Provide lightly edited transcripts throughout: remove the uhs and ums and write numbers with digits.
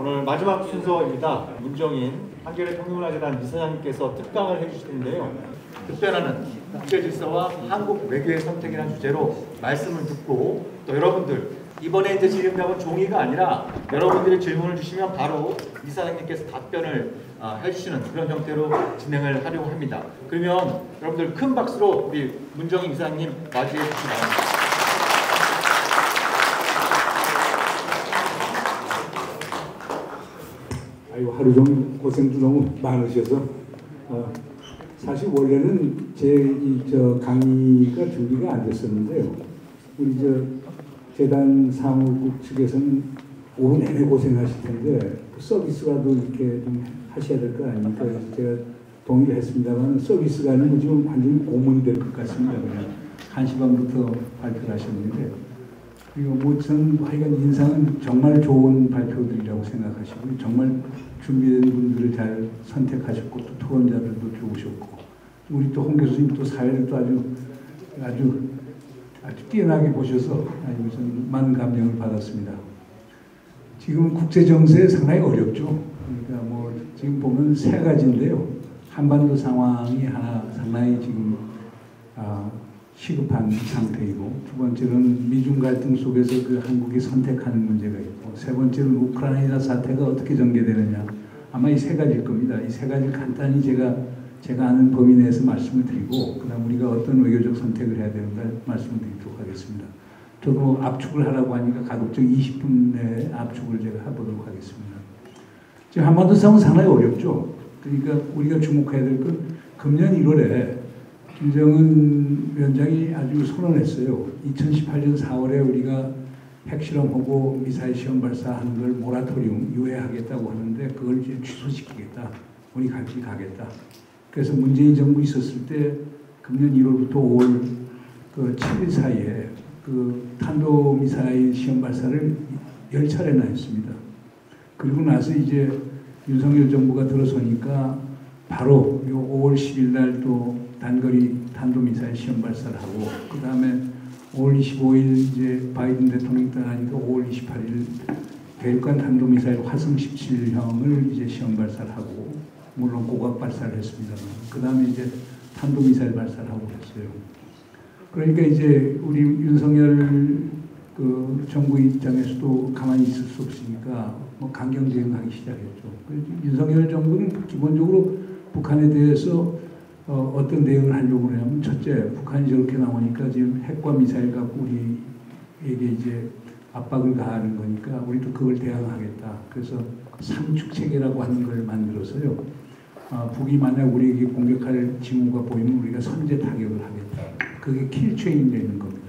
오늘 마지막 순서입니다. 문정인 한겨레 평균문화재단 이사장님께서 특강을 해주실 텐데요. 특별하는 국제질서와 한국 외교의 선택이라는 주제로 말씀을 듣고 또 여러분들 이번에 이제 질의응답은 종이가 아니라 여러분들이 질문을 주시면 바로 이사장님께서 답변을 해주시는 그런 형태로 진행을 하려고 합니다. 그러면 여러분들 큰 박수로 우리 문정인 이사장님 맞이해 주시기 바랍니다. 아이고, 하루 종일 고생도 너무 많으셔서 사실 원래는 제 강의가 준비가 안 됐었는데요. 우리 재단 사무국 측에서는 오후 내내 고생하실 텐데 서비스라도 이렇게 좀 하셔야 될 거 아닙니까? 그래서 제가 동의를 했습니다만 서비스가 아니고 지금 완전히 고문될 것 같습니다. 그냥 1시 반부터 발표를 하셨는데, 그리고 전 하여간 인상은 정말 좋은 발표들이라고 생각하시고 정말 준비된 분들을 잘 선택하셨고 또 토론자들도 좋으셨고 우리 또 홍 교수님 또 사회를 또 아주 뛰어나게 보셔서 저는 많은 감명을 받았습니다. 지금 국제 정세 상당히 어렵죠. 그러니까 지금 보면 세 가지인데요. 한반도 상황이 하나 상당히 지금 시급한 상태이고, 두 번째는 미중 갈등 속에서 한국이 선택하는 문제가 있고, 세 번째는 우크라이나 사태가 어떻게 전개되느냐. 아마 이 세 가지일 겁니다. 이 세 가지를 간단히 제가 아는 범위 내에서 말씀을 드리고, 그다음 우리가 어떤 외교적 선택을 해야 되는가 말씀을 드리도록 하겠습니다. 저도 압축을 하라고 하니까 가급적 20분 내에 압축을 제가 해보도록 하겠습니다. 지금 한반도 상황은 상당히 어렵죠. 그러니까 우리가 주목해야 될 건 금년 1월에 김정은 위원장이 아주 선언했어요. 2018년 4월에 우리가 핵실험하고 미사일 시험 발사하는 걸 모라토리움 유예하겠다고 하는데 그걸 이제 취소시키겠다. 우리 같이 가겠다. 그래서 문재인 정부 있었을 때 금년 1월부터 5월 7일 사이에 탄도미사일 시험 발사를 10차례나 했습니다. 그리고 나서 이제 윤석열 정부가 들어서니까 바로 5월 10일 날 또 단거리 탄도미사일 시험 발사를 하고, 그 다음에 5월 25일 이제 바이든 대통령이 떠나니까 5월 28일 대륙간 탄도미사일 화성 17형을 이제 시험 발사를 하고, 물론 고각 발사를 했습니다만, 그 다음에 이제 탄도미사일 발사를 하고 그랬어요. 그러니까 이제 우리 윤석열 정부 입장에서도 가만히 있을 수 없으니까 강경 대응하기 시작했죠. 윤석열 정부는 기본적으로 북한에 대해서 어떤 대응을 하려고 그러냐면, 첫째, 북한이 저렇게 나오니까 지금 핵과 미사일 갖고 우리에게 이제 압박을 가하는 거니까 우리도 그걸 대항하겠다. 그래서 삼축체계라고 하는 걸 만들어서요. 북이 만약 우리에게 공격할 징후가 보이면 우리가 선제 타격을 하겠다. 그게 킬체인이 되는 겁니다.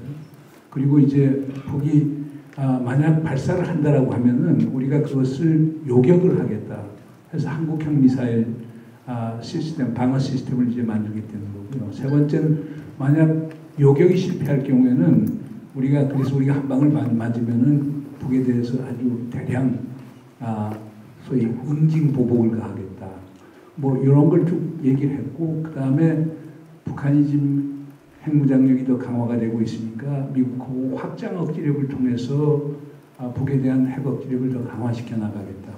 그리고 이제 북이 만약 발사를 한다라고 하면은 우리가 그것을 요격을 하겠다. 그래서 한국형 미사일 시스템, 방어 시스템을 이제 만들게 되는 거고요. 세 번째는 만약 요격이 실패할 경우에는 그래서 우리가 한 방을 맞으면은 북에 대해서 아주 대량 소위 응징 보복을 가하겠다. 이런 걸 쭉 얘기를 했고, 그 다음에 북한이 지금 핵무장력이 더 강화가 되고 있으니까 미국하고 확장 억지력을 통해서 북에 대한 핵 억지력을 더 강화시켜 나가겠다.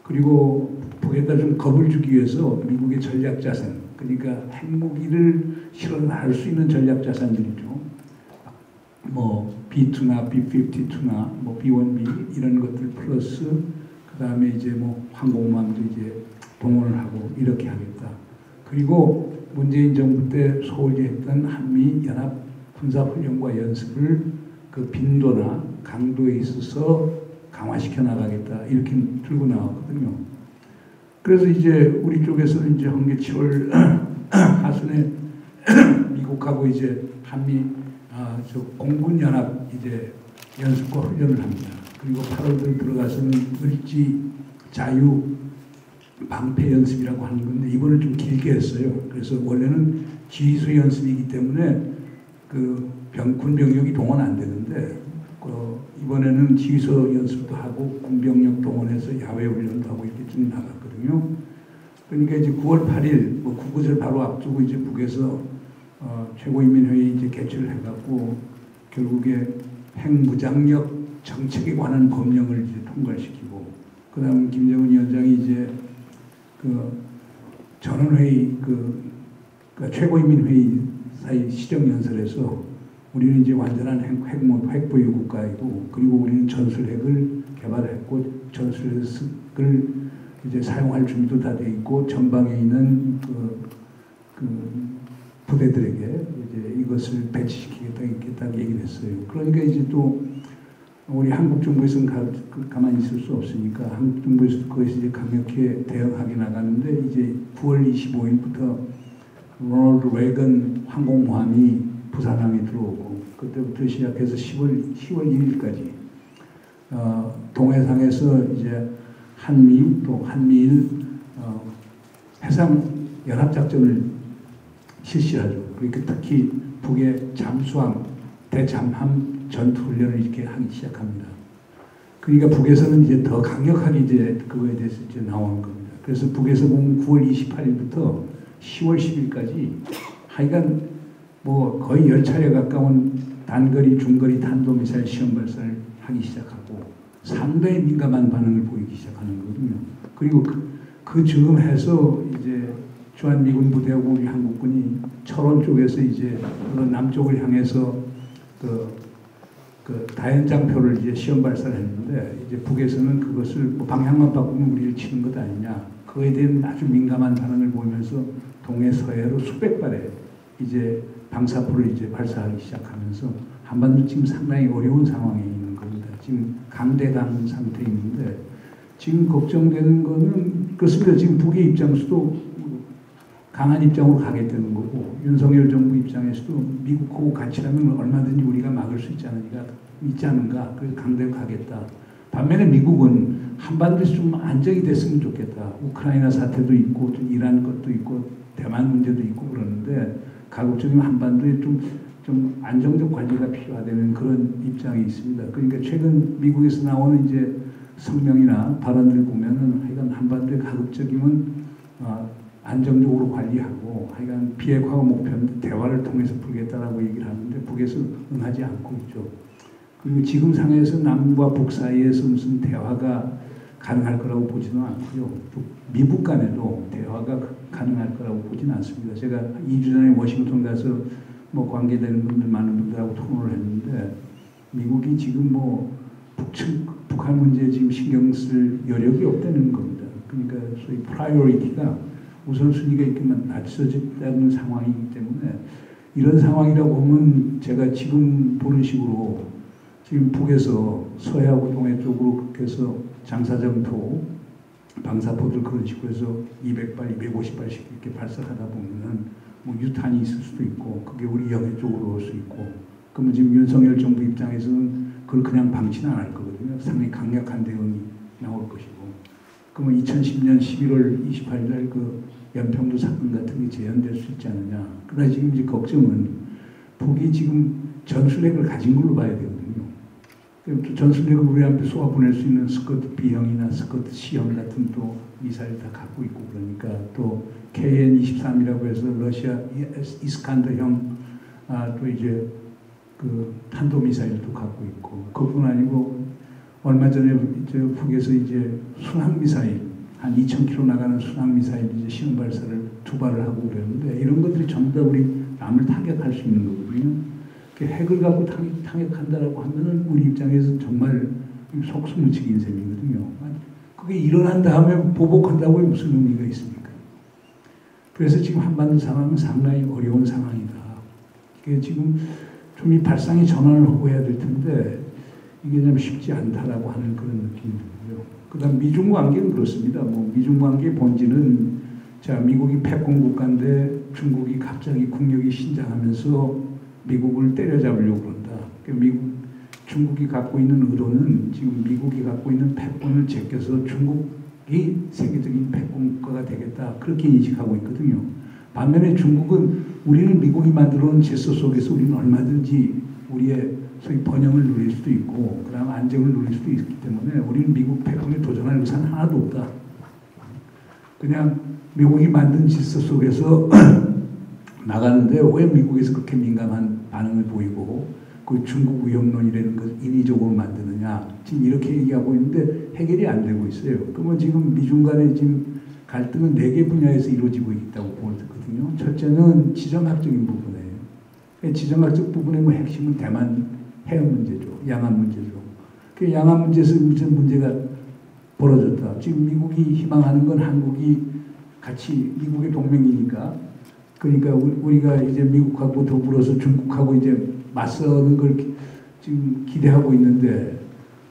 그리고 북에다 좀 겁을 주기 위해서 미국의 전략자산, 그러니까 핵무기를 실어 나갈 수 있는 전략자산들이죠. B2나 B-52나 B-1B 이런 것들 플러스 그 다음에 이제 항공모함도 이제 동원을 하고 이렇게 하겠다. 그리고 문재인 정부 때 소홀히 했던 한미 연합 군사훈련과 연습을 그 빈도나 강도에 있어서 강화시켜 나가겠다. 이렇게 들고 나왔거든요. 그래서 이제 우리 쪽에서는 이제 한개 7월 하순에 미국하고 이제 한미 공군 연합 이제 연습과 훈련을 합니다. 그리고 8월 들어가서는 을지 자유 방패 연습이라고 하는 건데 이번을 좀 길게 했어요. 그래서 원래는 지휘소 연습이기 때문에 군병력이 동원 안 되는데 이번에는 지휘소 연습도 하고 군병력 동원해서 야외 훈련도 하고 이렇게 쭉 나갔거든요. 그러니까 이제 9월 8일 그것을 바로 앞두고 이제 북에서 최고인민회의 이제 개최를 해갖고 결국에 핵무장력 정책에 관한 법령을 이제 통과시키고, 그다음 김정은 위원장이 이제 그 전원회의 그러니까 최고인민회의 사이 시정연설에서 우리는 이제 완전한 핵보유 국가이고 그리고 우리는 전술핵을 개발했고 전술핵을 이제 사용할 준비도 다 돼 있고 전방에 있는 그 부대들에게 이제 이것을 배치시키겠다 얘기를 했어요. 그러니까 이제 또 우리 한국 정부에서는 가만히 있을 수 없으니까 한국 정부에서도 그것이 이제 강력히 대응하게 나가는데 이제 9월 25일부터 로널드 레이건 항공모함이 부산항에 들어오고 그때부터 시작해서 10월 1일까지 동해상에서 이제 한미 또 한미일 해상 연합작전을 실시하죠. 그러니까 특히 북의 잠수함, 대잠함 전투훈련을 이렇게 하기 시작합니다. 그러니까 북에서는 이제 더 강력하게 이제 그거에 대해서 이제 나오는 겁니다. 그래서 북에서 보면 9월 28일부터 10월 10일까지 하여간 뭐 거의 10차례 가까운 단거리, 중거리 탄도미사일 시험 발사를 하기 시작하고 상당히 민감한 반응을 보이기 시작하는 거거든요. 그리고 그 즈음해서 이제 주한미군 부대하고 우리 한국군이 철원 쪽에서 이제 그런 남쪽을 향해서 그 다연장표를 이제 시험 발사를 했는데 이제 북에서는 그것을 뭐 방향만 바꾸면 우리를 치는 것 아니냐. 그거에 대한 아주 민감한 반응을 보이면서 동해 서해로 수백 발의 이제 방사포를 이제 발사하기 시작하면서 한반도 지금 상당히 어려운 상황에 있는 겁니다. 지금 강대강 상태에 있는데 지금 걱정되는 거는 그렇습니다. 지금 북의 입장에서도 강한 입장으로 가겠다는 거고 윤석열 정부 입장에서도 미국하고 같이 하면 얼마든지 우리가 막을 수 있지 않은가. 그래서 강대로 가겠다. 반면에 미국은 한반도에서 좀 안정이 됐으면 좋겠다. 우크라이나 사태도 있고 또 이란 것도 있고 대만 문제도 있고 그러는데 가급적이면 한반도에 좀 안정적 관리가 필요하다는 그런 입장이 있습니다. 그러니까 최근 미국에서 나오는 이제 성명이나 발언들 보면은 하여간 한반도에 가급적이면 안정적으로 관리하고 하여간 비핵화가 목표인데 대화를 통해서 풀겠다라고 얘기를 하는데 북에서 응하지 않고 있죠. 그리고 지금 상황에서 남과 북 사이에서 무슨 대화가 가능할 거라고 보지는 않고요. 또 미국 간에도 대화가 가능할 거라고 보지는 않습니다. 제가 2주 전에 워싱턴 가서 뭐 관계되는 분들 많은 분들하고 토론을 했는데 미국이 지금 뭐 북한 문제에 지금 신경 쓸 여력이 없다는 겁니다. 그러니까 소위 프라이어리티가 우선순위가 이렇게만 낮춰졌다는 상황이기 때문에 이런 상황이라고 하면 제가 지금 보는 식으로 지금 북에서 서해하고 동해 쪽으로 그렇게 해서 장사정포, 방사포들 그런 식으로 해서 200발, 250발씩 이렇게 발사하다 보면은 뭐 유탄이 있을 수도 있고 그게 우리 영해 쪽으로 올 수 있고 그러면 지금 윤석열 정부 입장에서는 그걸 그냥 방치는 안 할 거거든요. 상당히 강력한 대응이 나올 것이고 그러면 2010년 11월 28일 날 그 연평도 사건 같은 게 재현될 수 있지 않느냐. 그러나 지금 이제 걱정은 북이 지금 전술핵을 가진 걸로 봐야 되거든요. 전술핵을 우리한테 쏘아보낼 수 있는 스커트 B형이나 스커트 C형 같은 또 미사일 다 갖고 있고 그러니까 또 KN-23이라고 해서 러시아 이스칸더형 또 이제 그 탄도미사일도 갖고 있고 그뿐 아니고 얼마 전에 북에서 이제 순항미사일 한 2,000km 나가는 순항미사일 이제 시험 발사를 2발을 하고 그랬는데 이런 것들이 전부 다 우리 남을 타격할 수 있는 거거든요. 핵을 갖고 타격한다라고 하면은 우리 입장에서 정말 속수무책인 셈이거든요. 그게 일어난 다음에 보복한다고 무슨 의미가 있습니까? 그래서 지금 한반도 상황은 상당히 어려운 상황이다. 이게 지금 좀 이 발상의 전환을 하고 해야 될 텐데 이게 좀 쉽지 않다라고 하는 그런 느낌이 들고요. 그다음 미중 관계는 그렇습니다. 뭐 미중 관계의 본질은 자 미국이 패권 국가인데 중국이 갑자기 국력이 신장하면서 미국을 때려잡으려고 그런다. 중국이 갖고 있는 의도는 지금 미국이 갖고 있는 패권을 제껴서 중국이 세계적인 패권 국가가 되겠다. 그렇게 인식하고 있거든요. 반면에 중국은 우리는 미국이 만들어놓은 질서 속에서 우리는 얼마든지 우리의 소위 번영을 누릴 수도 있고 그다음 안정을 누릴 수도 있기 때문에 우리는 미국 패권에 도전할 의사는 하나도 없다. 그냥 미국이 만든 질서 속에서 나가는데 왜 미국에서 그렇게 민감한 반응을 보이고 그 중국 위협론이라는 것을 인위적으로 만드느냐 지금 이렇게 얘기하고 있는데 해결이 안 되고 있어요. 그러면 지금 미중 간의 지금 갈등은 4개 분야에서 이루어지고 있다고 보거든요. 첫째는 지정학적인 부분이에요. 지정학적 부분의 뭐 핵심은 대만 해협 문제죠. 양안 문제죠. 그 양안 문제에서 무슨 문제가 벌어졌다. 지금 미국이 희망하는 건 한국이 같이 미국의 동맹이니까 그러니까 우리가 이제 미국하고 더불어서 중국하고 이제 맞서는 걸 지금 기대하고 있는데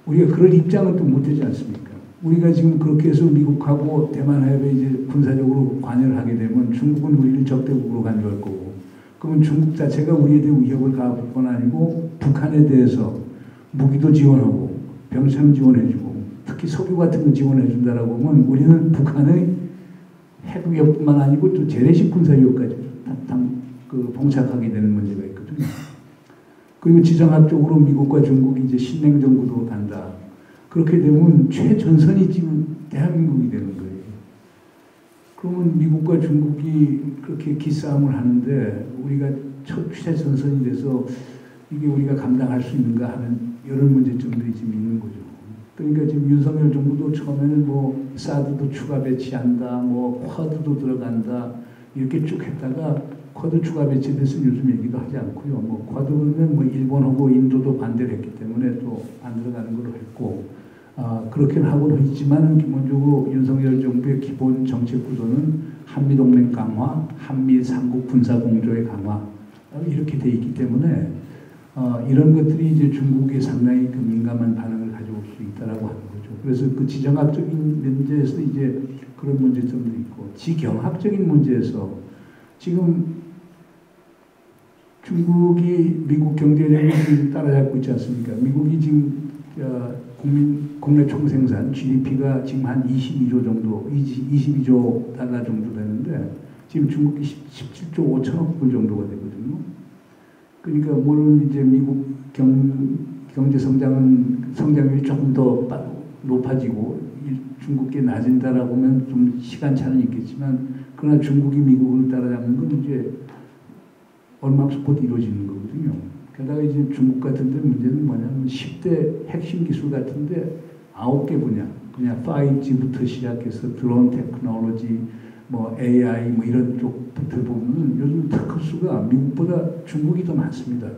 우리가 그럴 입장은 또 못되지 않습니까? 우리가 지금 그렇게 해서 미국하고 대만 해협에 이제 군사적으로 관여를 하게 되면 중국은 우리를 적대국으로 간주할 거고 그러면 중국 자체가 우리에 대해 위협을 가할 건 아니고 북한에 대해서 무기도 지원하고 병참 지원해주고 특히 석유 같은 거 지원해준다라고 하면 우리는 북한의 핵 위협뿐만 아니고 또 재래식 군사 위협까지 봉착하게 되는 문제가 있거든요. 그리고 지정학적으로 미국과 중국이 이제 신냉전 구도로 간다. 그렇게 되면 최전선이 지금 대한민국이 되는 거예요. 그러면 미국과 중국이 그렇게 기싸움을 하는데 우리가 첫 최전선이 돼서 이게 우리가 감당할 수 있는가 하는 이런 문제점들이 지금 있는 거죠. 그러니까 지금 윤석열 정부도 처음에는 뭐 사드도 추가 배치한다, 뭐 쿼드도 들어간다 이렇게 쭉 했다가 쿼드 추가 배치에 대해서는 요즘 얘기도 하지 않고요. 뭐 쿼드는 뭐 일본하고 인도도 반대를 했기 때문에 또 안 들어가는 걸로 했고 그렇게는 하고는 있지만 기본적으로 윤석열 정부의 기본 정책 구도는 한미동맹 강화, 한미 삼국 군사 공조의 강화 이렇게 돼 있기 때문에 이런 것들이 이제 중국에 상당히 그 민감한 반응을 가져올 수 있다라고 하는 거죠. 그래서 그 지정학적인 문제에서 이제 그런 문제점도 있고 지경학적인 문제에서 지금 중국이 미국 경제력을 따라잡고 있지 않습니까? 미국이 지금 국내 총생산 GDP가 지금 한 22조 정도, 22조 달러 정도 되는데 지금 중국이 17조 5천억 불 정도가 되거든요. 그러니까 물론 이제 미국 경제 성장률이 조금 더 높아지고 중국계 낮은다라고 하면 좀 시간차는 있겠지만 그러나 중국이 미국을 따라잡는 건 이제 얼마큼 이루어지는 거거든요. 게다가 이제 중국 같은 데 문제는 뭐냐면 10대 핵심 기술 같은데 9개 분야, 그냥 5G부터 시작해서 드론 테크놀로지, 뭐 AI 뭐 이런 쪽부터 보면은 요즘 특허수가 미국보다 중국이 더 많습니다.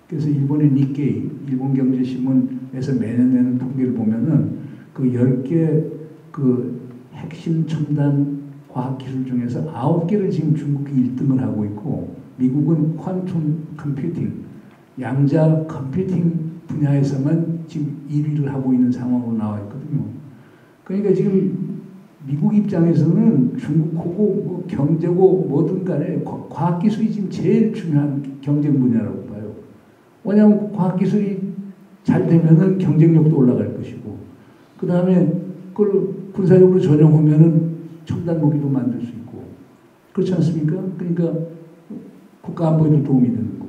그래서 일본의 니케이, 일본 경제신문에서 매년 내는 통계를 보면은 그 10개 그 핵심 첨단 과학기술 중에서 9개를 지금 중국이 1등을 하고 있고 미국은 퀀텀 컴퓨팅, 양자 컴퓨팅 분야에서만 지금 1위를 하고 있는 상황으로 나와 있거든요. 그러니까 지금 미국 입장에서는 중국하고 뭐 경제고 뭐든 간에 과학기술이 지금 제일 중요한 경쟁 분야라고 봐요. 왜냐하면 과학기술이 잘 되면은 경쟁력도 올라갈 것이고 그 다음에 그걸 군사력으로 전용하면은 첨단 무기도 만들 수 있고 그렇지 않습니까? 그러니까 국가 안보에도 도움이 되는 거고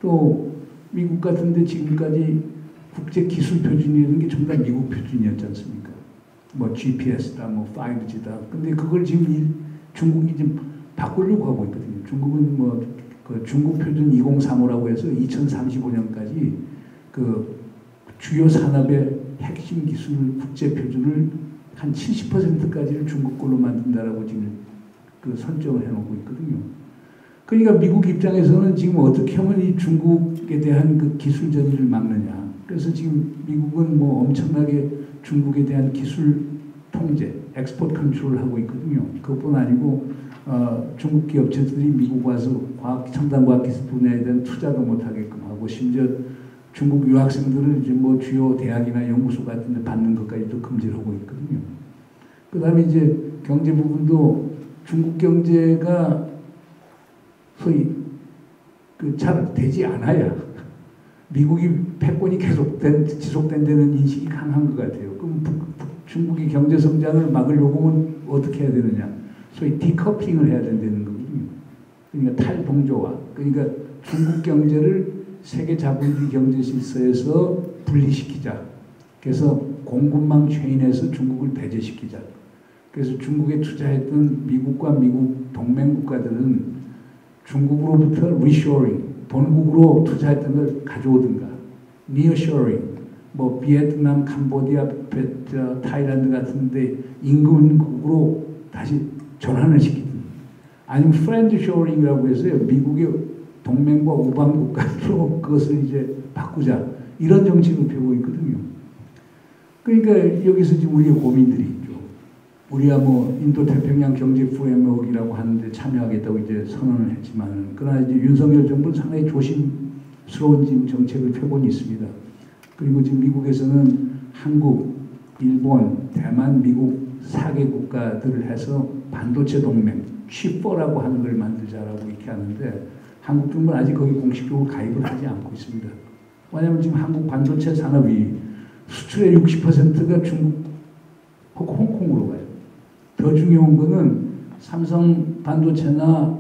또 미국 같은데 지금까지 국제 기술 표준이라는 게 전부 다 미국 표준이었지 않습니까? 뭐 GPS다, 뭐 5G다. 근데 그걸 지금 중국이 지금 바꾸려고 하고 있거든요. 중국은 뭐 그 중국 표준 2035라고 해서 2035년까지 그 주요 산업의 핵심 기술 국제 표준을 한 70%까지를 중국 걸로 만든다라고 지금 그 설정을 해놓고 있거든요. 그러니까 미국 입장에서는 지금 어떻게 하면 이 중국에 대한 그 기술 전이를 막느냐. 그래서 지금 미국은 뭐 엄청나게 중국에 대한 기술 통제, 엑스포트 컨트롤을 하고 있거든요. 그것뿐 아니고 중국 기업체들이 미국 와서 첨단 과학기술 분야에 대한 투자도 못하게끔 하고 심지어 중국 유학생들을 이제 뭐 주요 대학이나 연구소 같은 데 받는 것까지도 금지를 하고 있거든요. 그 다음에 이제 경제 부분도 중국 경제가 소위 그 잘 되지 않아야 미국이 패권이 지속된 데는 인식이 강한 것 같아요. 그럼 중국이 경제 성장을 막으려고 하면 어떻게 해야 되느냐? 소위 디커플링을 해야 된다는 거거든요. 그러니까 탈봉조화. 그러니까 중국 경제를 세계 자본주의 경제 질서에서 분리시키자. 그래서 공급망 체인에서 중국을 배제시키자. 그래서 중국에 투자했던 미국과 미국 동맹 국가들은 중국으로부터 리쇼링, 본국으로 투자했던 걸 가져오든가, nearshoring, 뭐 비에트남, 캄보디아, 타일란드 같은데 임금국으로 다시 전환을 시키든, 아니면 friendshoring이라고 해서요, 미국의 동맹과 우방 국가로 그것을 이제 바꾸자, 이런 정책을 펴고 있거든요. 그러니까 여기서 지금 우리의 고민들이 있죠. 우리가 뭐 인도 태평양 경제 프레임워크라고 하는데 참여하겠다고 이제 선언을 했지만, 그러나 이제 윤석열 정부는 상당히 조심스러운 지금 정책을 펴고는 있습니다. 그리고 지금 미국에서는 한국, 일본, 대만, 미국 4개 국가들을 해서 반도체 동맹, 칩4라고 하는 걸 만들자라고 이렇게 하는데, 한국 정부는 아직 거기 공식적으로 가입을 하지 않고 있습니다. 왜냐하면 지금 한국 반도체 산업이 수출의 60%가 중국 혹은 홍콩으로 가요. 더 중요한 거는 삼성 반도체나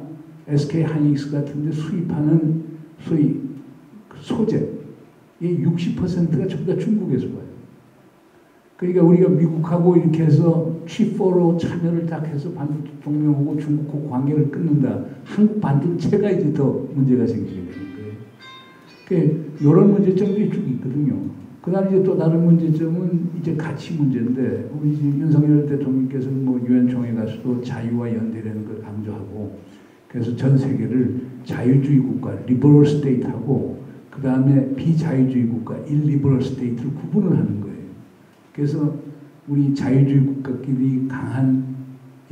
SK 하이닉스 같은 데 수입하는 소위 소재, 이 60%가 전부 다 중국에서 와요. 그러니까 우리가 미국하고 이렇게 해서 칩4로 참여를 딱 해서 반도체 동맹하고 중국하고 관계를 끊는다. 한국 반도체가 이제 더 문제가 생기게 되는 거예요. 그러니까 이런 문제점들이 쭉 있거든요. 그 다음에 이제 또 다른 문제점은 이제 가치 문제인데, 우리 지금 윤석열 대통령께서는 뭐 유엔 총회 가서도 자유와 연대라는 걸 강조하고, 그래서 전 세계를 자유주의 국가, 리버럴 스테이트하고, 그 다음에 비자유주의 국가, 일리버럴 스테이트를 구분을 하는 거예요. 그래서 우리 자유주의 국가끼리 강한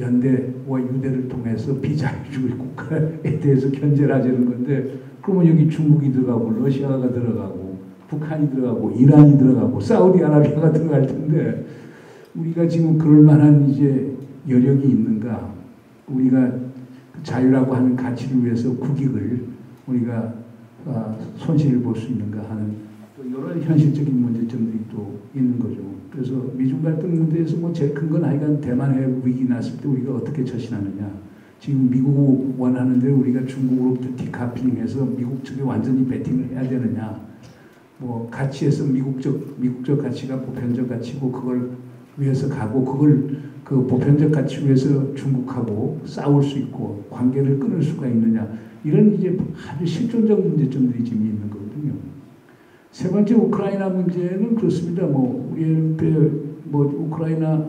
연대와 유대를 통해서 비자유주의 국가에 대해서 견제를 하자는 건데, 그러면 여기 중국이 들어가고, 러시아가 들어가고, 북한이 들어가고, 이란이 들어가고, 사우디아라비아가 들어갈 텐데, 우리가 지금 그럴 만한 이제 여력이 있는가? 우리가 자유라고 하는 가치를 위해서 국익을 우리가 손실을 볼 수 있는가 하는 이런 현실적인 문제점들이 또 있는 거죠. 그래서 미중 갈등 문제에서 뭐 제일 큰 건 하여간 대만 해협 위기 났을 때 우리가 어떻게 처신하느냐. 지금 미국 원하는 대로 우리가 중국으로부터 디카플링해서 미국 측에 완전히 배팅을 해야 되느냐. 뭐 가치에서 미국적 가치가 보편적 가치고 그걸 위해서 가고, 그걸 그 보편적 가치 위해서 중국하고 싸울 수 있고 관계를 끊을 수가 있느냐. 이런 이제 아주 실존적 문제점들이 지금 있는 거거든요. 세 번째 우크라이나 문제는 그렇습니다. 뭐 우리 뭐 우크라이나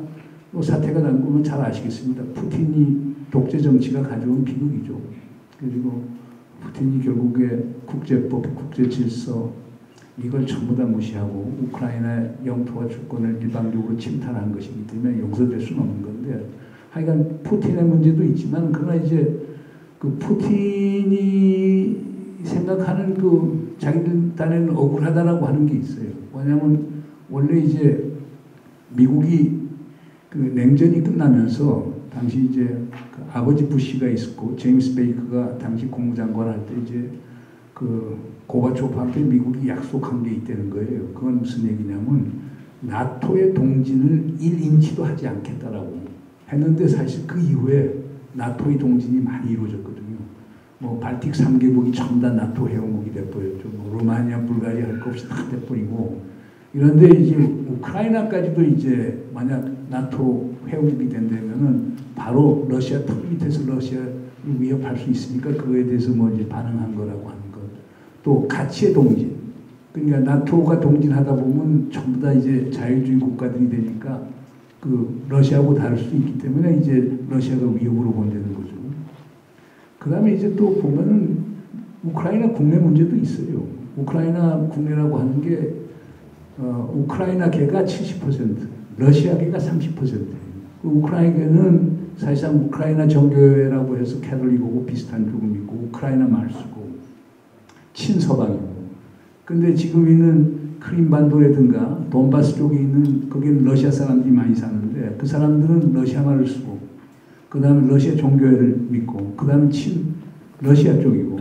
뭐 사태가 난 거면 잘 아시겠습니다. 푸틴이 독재 정치가 가져온 비극이죠. 그리고 푸틴이 결국에 국제법, 국제질서 이걸 전부 다 무시하고 우크라이나 영토와 주권을 일방적으로 침탈한 것이기 때문에 용서될 수는 없는 건데, 하여간 푸틴의 문제도 있지만, 그러나 이제 그 푸틴이 생각하는 그 자기들 딴에는 억울하다라고 하는 게 있어요. 왜냐하면 원래 이제 미국이 그 냉전이 끝나면서 당시 이제 그 아버지 부시가 있었고 제임스 베이커가 당시 국무장관 할 때 이제 그 고바초프한테 미국이 약속한 게 있다는 거예요. 그건 무슨 얘기냐면 나토의 동진을 1인치도 하지 않겠다라고 했는데, 사실 그 이후에 나토의 동진이 많이 이루어졌거든요. 뭐 발틱 3개국이 전부 다 나토 회원국이 돼버렸죠. 뭐 루마니아, 불가리아 할 것 없이 다 돼버리고. 이런데 이제 우크라이나까지도 이제 만약 나토 회원국이 된다면은 바로 러시아 턱 밑에서 러시아를 위협할 수 있으니까 그거에 대해서 뭐 이제 반응한 거라고 하는 것. 또 가치의 동진. 그러니까 나토가 동진하다 보면 전부 다 이제 자유주의 국가들이 되니까 그 러시아하고 다를 수 있기 때문에 이제 러시아가 위협으로 본다는 거죠. 그 다음에 이제 또 보면은 우크라이나 국내 문제도 있어요. 우크라이나 국내라고 하는 게 우크라이나계가 70%, 러시아계가 30%예요. 우크라이나계는 사실상 우크라이나 정교회라고 해서 캐톨릭하고 비슷한 쪽을 믿고 우크라이나말 쓰고 친서방이고. 근데 지금 있는 크림반도라든가 돈바스 쪽에 있는 거기는 러시아 사람들이 많이 사는데 그 사람들은 러시아말을 쓰고, 그 다음에 러시아 종교회를 믿고, 그 다음에 친 러시아 쪽이고.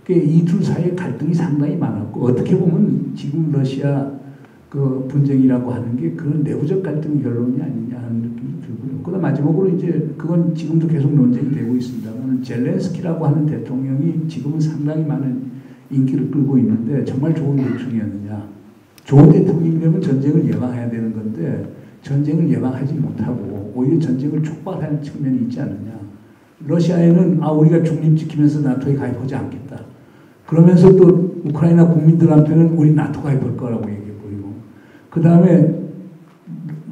이 둘 사이에 갈등이 상당히 많았고, 어떻게 보면 지금 러시아 그 분쟁이라고 하는 게 그런 내부적 갈등 결론이 아니냐 하는 느낌이 들고요. 그다음 마지막으로 이제 그건 지금도 계속 논쟁이 되고 있습니다만, 젤렌스키라고 하는 대통령이 지금은 상당히 많은 인기를 끌고 있는데 정말 좋은 대통령이었느냐. 좋은 대통령이라면 전쟁을 예방해야 되는 건데 전쟁을 예방하지 못하고 오히려 전쟁을 촉발하는 측면이 있지 않느냐. 러시아에는 우리가 중립 지키면서 나토에 가입하지 않겠다. 그러면서 또 우크라이나 국민들한테는 우리 나토 가입할 거라고 얘기해버리고, 그 다음에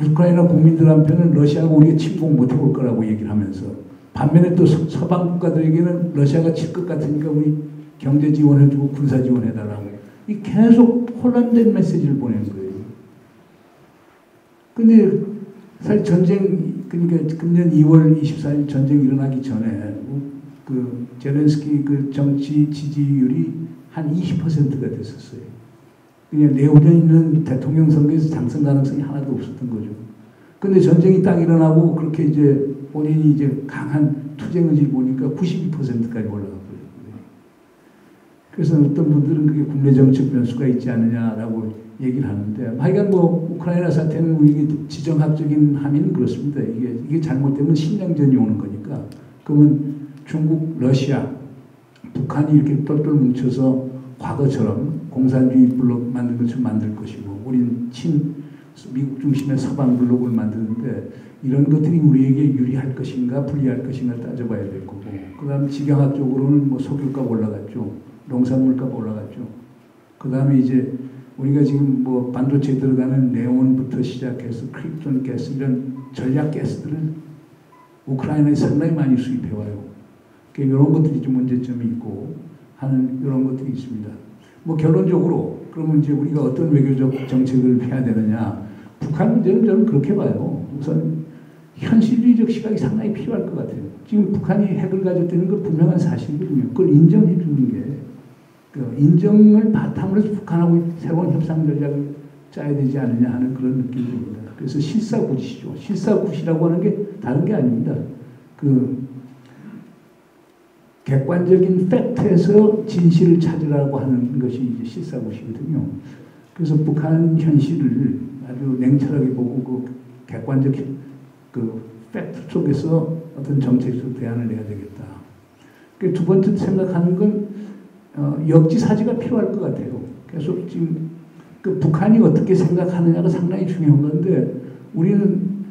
우크라이나 국민들한테는 러시아가 우리가 침공 못 해볼 거라고 얘기를 하면서, 반면에 또 서방 국가들에게는 러시아가 칠 것 같으니까 우리 경제 지원해주고 군사 지원해달라고, 이 계속 혼란된 메시지를 보내는 거예요. 근데 사실 전쟁, 그러니까 금년 2월 24일 전쟁 일어나기 전에 그 제렌스키 그 정치 지지율이 한 20%가 됐었어요. 그냥 내후년 있는 대통령 선거에서 당선 가능성이 하나도 없었던 거죠. 근데 전쟁이 딱 일어나고 그렇게 이제 본인이 이제 강한 투쟁 의지를 보니까 92%까지 올라갔고요. 그래서 어떤 분들은 그게 국내 정책 변수가 있지 않느냐라고 얘기를 하는데, 하여간 뭐 우크라이나 사태는 우리 지정학적인 함의는 그렇습니다. 이게 잘못되면 신냉전이 오는 거니까. 그러면 중국, 러시아, 북한이 이렇게 똘똘 뭉쳐서 과거처럼 공산주의 블록 만든 것처럼 만들 것이고, 우리는 미국 중심의 서방 블록을 만드는데, 이런 것들이 우리에게 유리할 것인가 불리할 것인가 따져봐야 될 거고, 그 다음 지경학적으로는 뭐 석유값 올라갔죠. 농산물값 올라갔죠. 그 다음에 이제 우리가 지금 뭐 반도체에 들어가는 네온부터 시작해서 크립톤 가스 이런 전략 가스들은 우크라이나에 상당히 많이 수입해와요. 그러니까 이런 것들이 좀 문제점이 있고 하는 이런 것들이 있습니다. 뭐 결론적으로 그러면 이제 우리가 어떤 외교적 정책을 해야 되느냐. 북한 문제는 저는 그렇게 봐요. 우선 현실주의적 시각이 상당히 필요할 것 같아요. 지금 북한이 핵을 가졌다는 건 분명한 사실이거든요. 그걸 인정해 주는 게, 그 인정을 바탕으로 해서 북한하고 새로운 협상 전략을 짜야 되지 않느냐 하는 그런 느낌이 듭니다. 그래서 실사구시죠. 실사구시라고 하는 게 다른 게 아닙니다. 그 객관적인 팩트에서 진실을 찾으라고 하는 것이 이제 실사구시거든요. 그래서 북한 현실을 아주 냉철하게 보고 그 객관적 그 팩트 속에서 어떤 정책적 대안을 내야 되겠다. 두 번째 생각하는 건 역지사지가 필요할 것 같아요. 그래서 지금 그 북한이 어떻게 생각하느냐가 상당히 중요한 건데, 우리는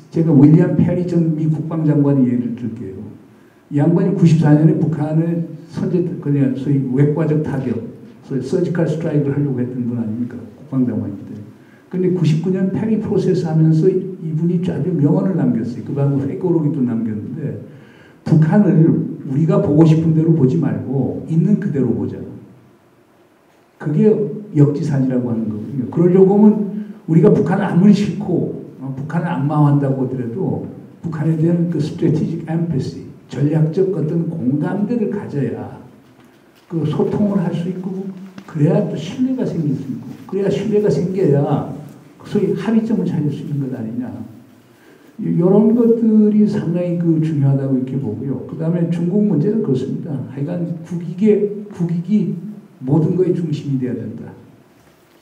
제가 윌리엄 페리 전 미 국방장관의 예를 들게요. 이 양반이 94년에 북한을 그냥 소위 외과적 타격, 소위 서지컬 스트라이크를 하려고 했던 분 아닙니까? 국방장관인데. 근데 99년 페리 프로세스 하면서 이분이 아주 명언을 남겼어요. 그 다음에 회고록이도 남겼는데, 북한을 우리가 보고 싶은 대로 보지 말고 있는 그대로 보자. 그게 역지사지라고 하는 거거든요. 그러려고 하면 우리가 북한을 아무리 싫고 북한을 악마화한다고 하더라도 북한에 대한 그 스트래티직 엠패시, 전략적 어떤 공감대를 가져야 그 소통을 할 수 있고, 그래야 또 신뢰가 생길 수 있고, 그래야 신뢰가 생겨야 소위 합의점을 찾을 수 있는 것 아니냐. 이런 것들이 상당히 그 중요하다고 이렇게 보고요. 그 다음에 중국 문제는 그렇습니다. 하여간 국익이 모든 것의 중심이 돼야 된다.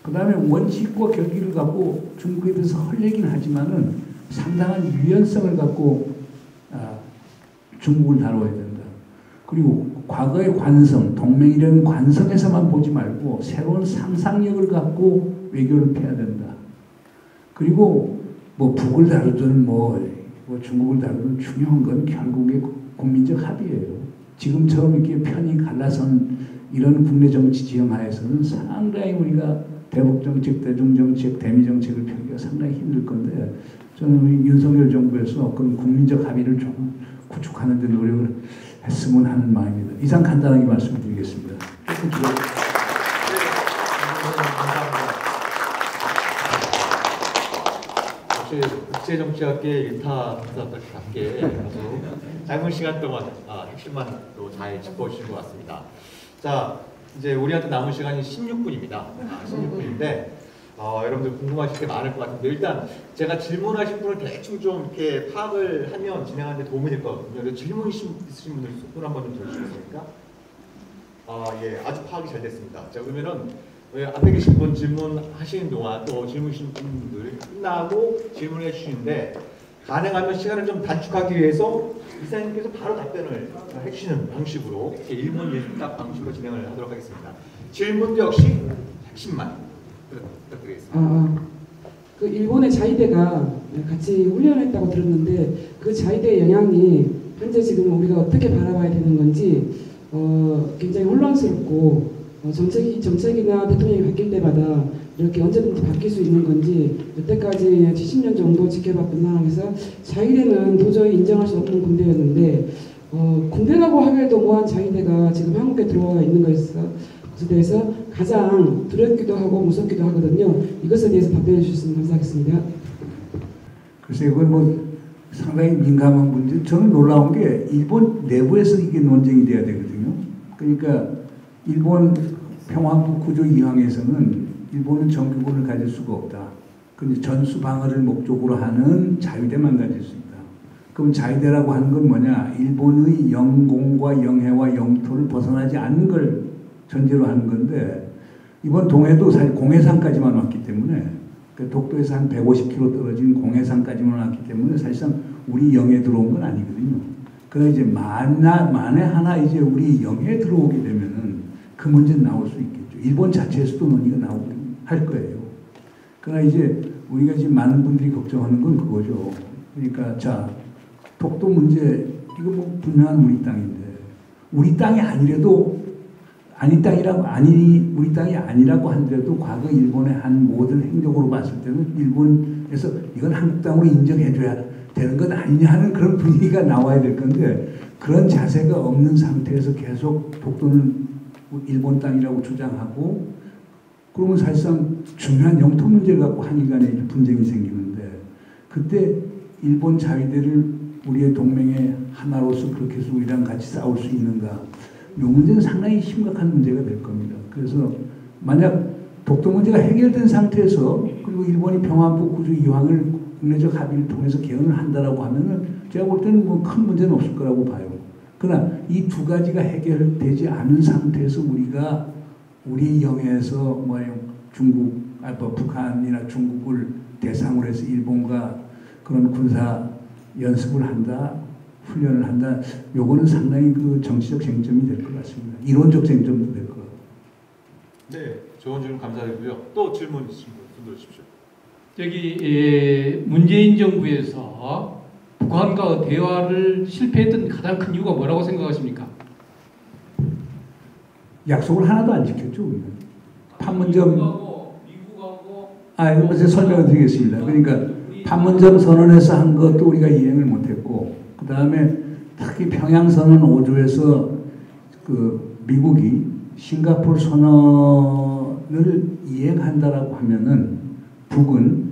그 다음에 원칙과 결기를 갖고 중국에 대해서 헐얘기는 하지만은 상당한 유연성을 갖고 중국을 다뤄야 된다. 그리고 과거의 관성, 동맹이라는 관성에서만 보지 말고 새로운 상상력을 갖고 외교를 펴야 된다. 그리고 뭐 북을 다루든 뭐 중국을 다루든 중요한 건 결국에 국민적 합의예요. 지금처럼 이렇게 편이 갈라선 이런 국내 정치 지형 하에서는 상당히 우리가 대북 정책, 대중 정책, 대미 정책을 펴기가 상당히 힘들 건데, 저는 우리 윤석열 정부에서 그런 국민적 합의를 좀 구축하는 데 노력을 했으면 하는 마음입니다. 이상 간단하게 말씀드리겠습니다. 조금 국제정치학계 일타답게 아주 짧은 시간 동안 핵심만 또 잘 짚어주신 것 같습니다. 자, 이제 우리한테 남은 시간이 16분입니다. 16분인데 여러분들 궁금하실 게 많을 것 같은데, 일단 제가 질문하신 분을 대충 좀 이렇게 파악을 하면 진행하는 데 도움이 될 것 같거든요. 그래서 질문 있으신 분들 손 한번 좀 들어주시겠습니까? 예, 아주 파악이 잘 됐습니다. 자, 그러면은 앞에 계신 분 질문하시는 동안 또 질문 주신 분들 끝나고 질문해 주시는데, 가능하면 시간을 좀 단축하기 위해서 이사님께서 바로 답변을 해주시는 방식으로 1분 1답 방식으로 진행을 하도록 하겠습니다. 질문도 역시 핵심만 부탁드리겠습니다. 그 일본의 자위대가 같이 훈련했다고 들었는데, 그 자위대의 영향이 현재 지금 우리가 어떻게 바라봐야 되는 건지 굉장히 혼란스럽고 정책이나 대통령이 바뀔 때마다 이렇게 언제든지 바뀔 수 있는 건지 여태까지 70년 정도 지켜봤던 상황에서 자위대는 도저히 인정할 수 없는 군대였는데 군대라고 하기에도 뭐한 자위대가 지금 한국에 들어와 있는 것에 대해서 가장 두렵기도 하고 무섭기도 하거든요. 이것에 대해서 답변해 주셨으면 감사하겠습니다. 글쎄 이건 뭐 상당히 민감한 문제. 저는 놀라운 게 일본 내부에서 이게 논쟁이 돼야 되거든요. 그러니까 일본 평화국 구조 이항에서는 일본은 정규군을 가질 수가 없다. 근데 전수 방어를 목적으로 하는 자위대만 가질 수 있다. 그럼 자위대라고 하는 건 뭐냐? 일본의 영공과 영해와 영토를 벗어나지 않는 걸 전제로 하는 건데 이번 동해도 사실 공해상까지만 왔기 때문에 독도에서 한 150km 떨어진 공해상까지만 왔기 때문에 사실상 우리 영해에 들어온 건 아니거든요. 그러나 이제 만에 하나 이제 우리 영해에 들어오게 되면은 그 문제는 나올 수 있겠죠. 일본 자체에서도 논의가 나오긴 할 거예요. 그러나 이제 우리가 지금 많은 분들이 걱정하는 건 그거죠. 그러니까 자, 독도 문제 이거 뭐 분명한 우리 땅인데 우리 땅이 아니라도 우리 땅이 아니라고 한데도 과거 일본의 한 모든 행적으로 봤을 때는 일본에서 이건 한국 땅으로 인정해줘야 되는 것 아니냐 하는 그런 분위기가 나와야 될 건데 그런 자세가 없는 상태에서 계속 독도는 일본 땅이라고 주장하고 그러면 사실상 중요한 영토 문제를 갖고 한일 간에 분쟁이 생기는데 그때 일본 자위대를 우리의 동맹의 하나로서 그렇게 해서 우리랑 같이 싸울 수 있는가? 이 문제는 상당히 심각한 문제가 될 겁니다. 그래서 만약 독도 문제가 해결된 상태에서 그리고 일본이 평화부 구조 이황을 국내적 합의를 통해서 개헌을 한다라고 하면은 제가 볼 때는 뭐 큰 문제는 없을 거라고 봐요. 그러나 이 두 가지가 해결되지 않은 상태에서 우리가 우리 영해에서 북한이나 중국을 대상으로 해서 일본과 그런 군사 연습을 한다, 훈련을 한다. 요거는 상당히 그 정치적 쟁점이 될 것 같습니다. 이론적 쟁점도 될 것 같고. 네, 좋은 질문 감사드리고요. 또 질문 있으신 분 들어주십시오. 저기 문재인 정부에서 북한과 대화를 실패했던 가장 큰 이유가 뭐라고 생각하십니까? 약속을 하나도 안 지켰죠. 우리는. 판문점. 미국하고 이거 제가 설명을 드리겠습니다. 그러니까 판문점 선언에서 한 것도 우리가 이행을 못했고, 그 다음에 특히 평양 선언 5조에서 그 미국이 싱가포르 선언을 이행한다라고 하면은 북은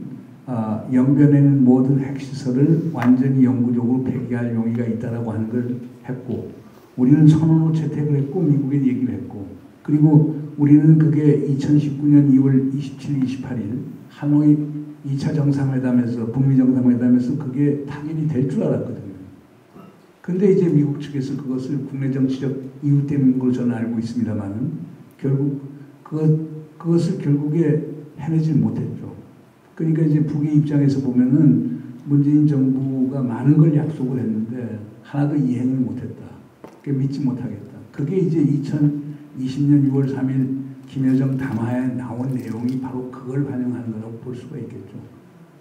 영변에 있는 모든 핵시설을 완전히 영구적으로 폐기할 용의가 있다라고 하는 걸 했고, 우리는 선언으로 채택을 했고 미국에 얘기를 했고, 그리고 우리는 그게 2019년 2월 27일, 28일 하노이 2차 정상회담에서 북미 정상회담에서 그게 타결이 될 줄 알았거든요. 근데 이제 미국 측에서 그것을 국내 정치적 이유 때문인 걸 저는 알고 있습니다만은 결국 그것을 결국에 해내질 못했죠. 그러니까 이제 북의 입장에서 보면은 문재인 정부가 많은 걸 약속을 했는데 하나도 이행을 못했다. 믿지 못하겠다. 그게 이제 2020년 6월 3일 김여정 담화에 나온 내용이 바로 그걸 반영하는 거라고 볼 수가 있겠죠.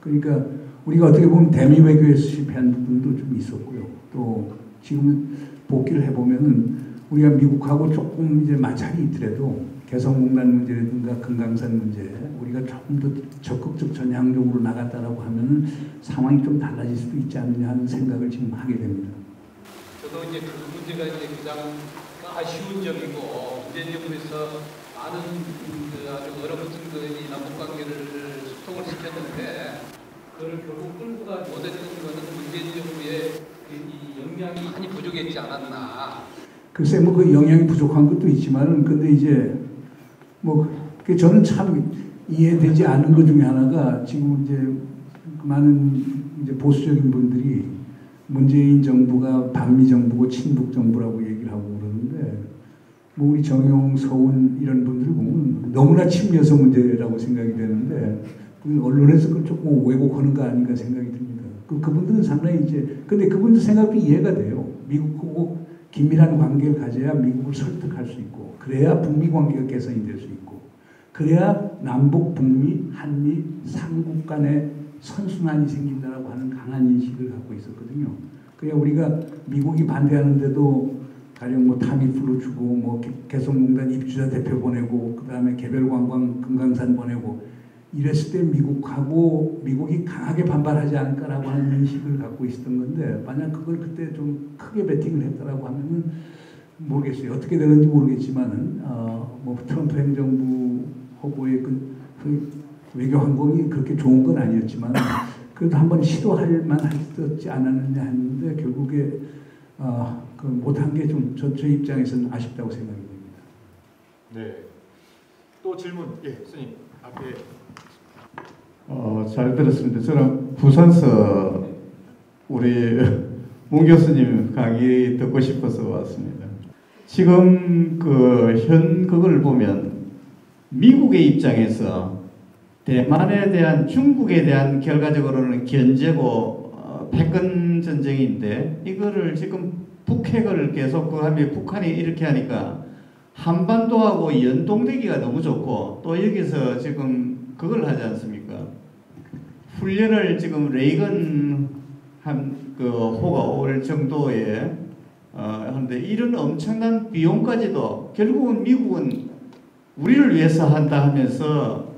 그러니까 우리가 어떻게 보면 대미 외교에서 실패한 부분도 좀 있었고요. 또 지금 복귀를 해보면은 우리가 미국하고 조금 이제 마찰이 있더라도 개성공단 문제라든가 금강산 문제 우리가 조금 더 적극적 전향적으로 나갔다라고 하면은 상황이 좀 달라질 수도 있지 않느냐 하는 생각을 지금 하게 됩니다. 저도 이제 그 문제가 이제 가장 아쉬운 점이고 문재인 정부에서 많은 아주 얼어붙은 이 남북 관계를 소통을 시켰는데 그걸 결국 끌고 가지 못했던 것은 문재인 정부의 이 역량이 많이 부족했지 않았나. 글쎄 뭐 그 영향이 부족한 것도 있지만은 근데 이제 뭐 저는 참 이해되지 않은 것 중에 하나가 지금 이제 많은 이제 보수적인 분들이 문재인 정부가 반미 정부고 친북 정부라고 얘기를 하고 그러는데 뭐 우리 정용, 서훈 이런 분들 보면 너무나 친여서 문제라고 생각이 되는데 언론에서 그걸 조금 왜곡하는 거 아닌가 생각이 듭니다. 그분들은 상당히 이제 근데 그분들 생각도 이해가 돼요. 미국하고 긴밀한 관계를 가져야 미국을 설득할 수 있고 그래야 북미 관계가 개선이 될 수 있고 그래야 남북, 북미, 한미, 삼국 간의 선순환이 생긴다라고 하는 강한 인식을 갖고 있었거든요. 그래야 우리가 미국이 반대하는데도 가령 뭐 타미프로 주고 뭐 개성공단 입주자 대표 보내고 그다음에 개별관광 금강산 보내고 이랬을 때 미국이 강하게 반발하지 않을까라고 하는 인식을 갖고 있었던 건데 만약 그걸 그때 좀 크게 베팅을 했다라고 하면은 모르겠어요. 어떻게 되는지 모르겠지만은 뭐 트럼프 행정부 후보의 그 외교 항공이 그렇게 좋은 건 아니었지만 그래도 한번 시도할 만했었지 않았느냐 했는데 결국에 그 못한 게 좀 저 입장에서는 아쉽다고 생각이 됩니다. 네. 또 질문, 예, 스님 앞에. 잘 들었습니다. 저는 부산서 우리 문 교수님 강의 듣고 싶어서 왔습니다. 지금 그걸 보면 미국의 입장에서 대만에 대한 중국에 대한 결과적으로는 견제고 패권 전쟁인데 이거를 지금 북핵을 계속 하면 북한이 이렇게 하니까 한반도하고 연동되기가 너무 좋고 또 여기서 지금 그걸 하지 않습니까? 훈련을 지금 레이건 호가 올 정도에 하는데 이런 엄청난 비용까지도 결국은 미국은 우리를 위해서 한다 하면서